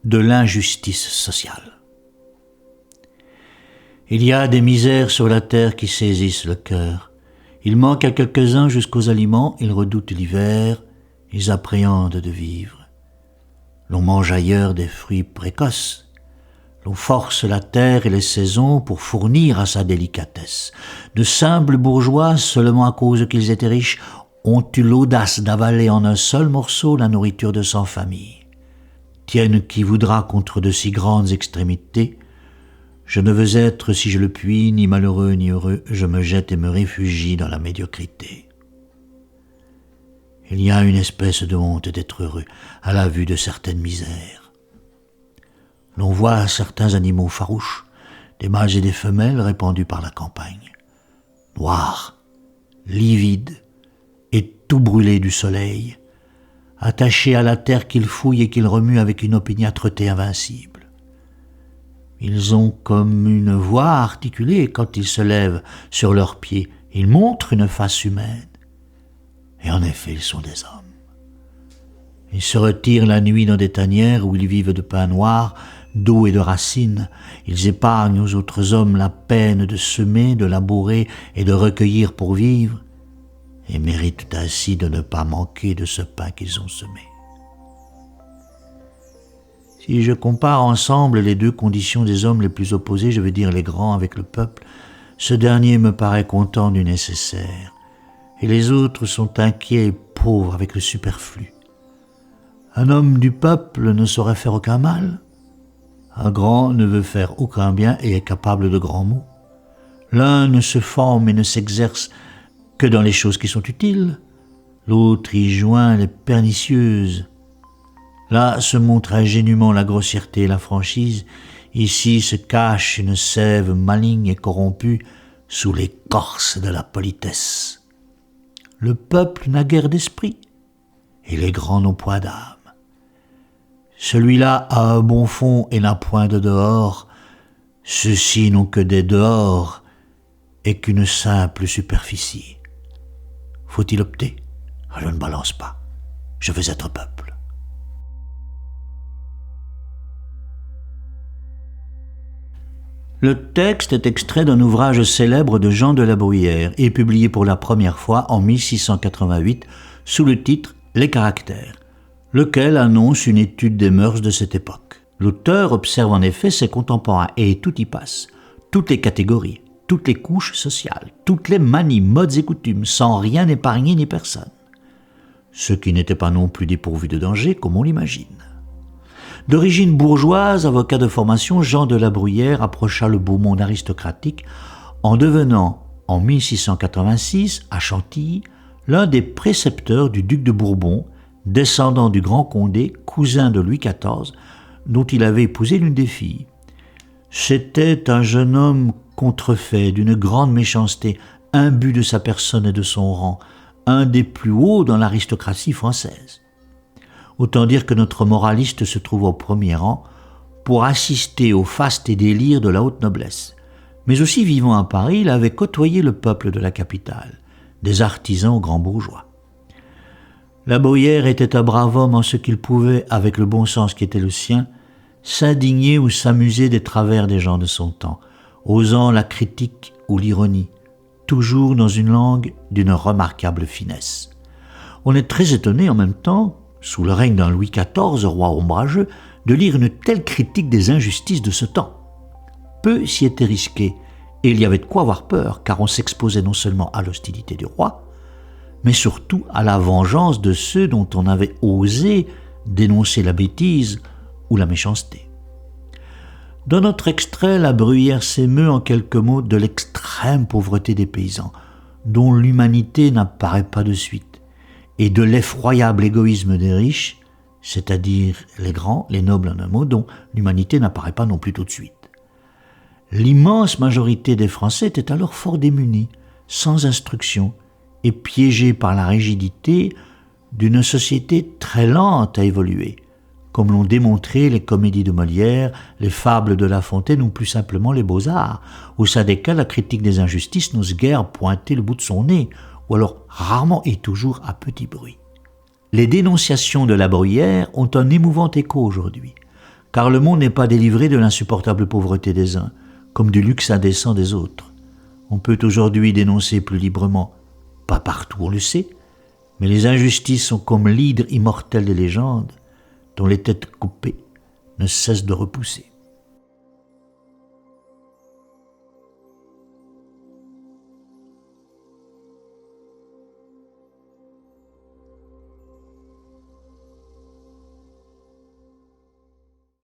de l'injustice sociale. Il y a des misères sur la terre qui saisissent le cœur. Il manque à quelques-uns jusqu'aux aliments, ils redoutent l'hiver, ils appréhendent de vivre. L'on mange ailleurs des fruits précoces. L'on force la terre et les saisons pour fournir à sa délicatesse. De simples bourgeois, seulement à cause qu'ils étaient riches, ont eu l'audace d'avaler en un seul morceau la nourriture de 100 familles. Tienne qui voudra contre de si grandes extrémités. Je ne veux être, si je le puis, ni malheureux ni heureux, je me jette et me réfugie dans la médiocrité. Il y a une espèce de honte d'être heureux à la vue de certaines misères. L'on voit certains animaux farouches, des mâles et des femelles répandus par la campagne, noirs, livides et tout brûlés du soleil, attachés à la terre qu'ils fouillent et qu'ils remuent avec une opiniâtreté invincible. Ils ont comme une voix articulée quand ils se lèvent sur leurs pieds, ils montrent une face humaine. Et en effet, ils sont des hommes. Ils se retirent la nuit dans des tanières où ils vivent de pain noir, d'eau et de racines. Ils épargnent aux autres hommes la peine de semer, de labourer et de recueillir pour vivre, et méritent ainsi de ne pas manquer de ce pain qu'ils ont semé. Si je compare ensemble les deux conditions des hommes les plus opposés, je veux dire les grands avec le peuple, ce dernier me paraît content du nécessaire, et les autres sont inquiets et pauvres avec le superflu. Un homme du peuple ne saurait faire aucun mal. Un grand ne veut faire aucun bien et est capable de grands maux. L'un ne se forme et ne s'exerce que dans les choses qui sont utiles. L'autre y joint les pernicieuses. Là se montre ingénument la grossièreté et la franchise. Ici se cache une sève maligne et corrompue sous l'écorce de la politesse. Le peuple n'a guère d'esprit et les grands n'ont point d'âme. Celui-là a un bon fond et n'a point de dehors. Ceux-ci n'ont que des dehors et qu'une simple superficie. Faut-il opter? Je ne balance pas. Je veux être peuple. Le texte est extrait d'un ouvrage célèbre de Jean de la Bruyère et publié pour la première fois en 1688 sous le titre « Les caractères », lequel annonce une étude des mœurs de cette époque. L'auteur observe en effet ses contemporains et tout y passe, toutes les catégories, toutes les couches sociales, toutes les manies, modes et coutumes, sans rien épargner ni personne. Ce qui n'était pas non plus dépourvu de danger comme on l'imagine. D'origine bourgeoise, avocat de formation, Jean de la Bruyère approcha le beau monde aristocratique en devenant, en 1686, à Chantilly, l'un des précepteurs du duc de Bourbon, descendant du Grand Condé, cousin de Louis XIV, dont il avait épousé l'une des filles. C'était un jeune homme contrefait, d'une grande méchanceté, imbu de sa personne et de son rang, un des plus hauts dans l'aristocratie française. Autant dire que notre moraliste se trouve au premier rang pour assister aux fastes et délires de la haute noblesse. Mais aussi vivant à Paris, il avait côtoyé le peuple de la capitale, des artisans aux grands bourgeois. La Bruyère était un brave homme en ce qu'il pouvait, avec le bon sens qui était le sien, s'indigner ou s'amuser des travers des gens de son temps, osant la critique ou l'ironie, toujours dans une langue d'une remarquable finesse. On est très étonné en même temps, sous le règne d'un Louis XIV, roi ombrageux, de lire une telle critique des injustices de ce temps. Peu s'y était risqué, et il y avait de quoi avoir peur, car on s'exposait non seulement à l'hostilité du roi, mais surtout à la vengeance de ceux dont on avait osé dénoncer la bêtise ou la méchanceté. Dans notre extrait, la Bruyère s'émeut en quelques mots de l'extrême pauvreté des paysans, dont l'humanité n'apparaît pas de suite, et de l'effroyable égoïsme des riches, c'est-à-dire les grands, les nobles en un mot, dont l'humanité n'apparaît pas non plus tout de suite. L'immense majorité des Français était alors fort démunis, sans instruction, et piégés par la rigidité d'une société très lente à évoluer, comme l'ont démontré les comédies de Molière, les fables de La Fontaine ou plus simplement les Beaux-Arts, au sein desquels la critique des injustices n'ose guère pointer le bout de son nez, ou alors rarement et toujours à petit bruit. Les dénonciations de la Bruyère ont un émouvant écho aujourd'hui, car le monde n'est pas délivré de l'insupportable pauvreté des uns, comme du luxe indécent des autres. On peut aujourd'hui dénoncer plus librement, pas partout on le sait, mais les injustices sont comme l'hydre immortelle des légendes, dont les têtes coupées ne cessent de repousser.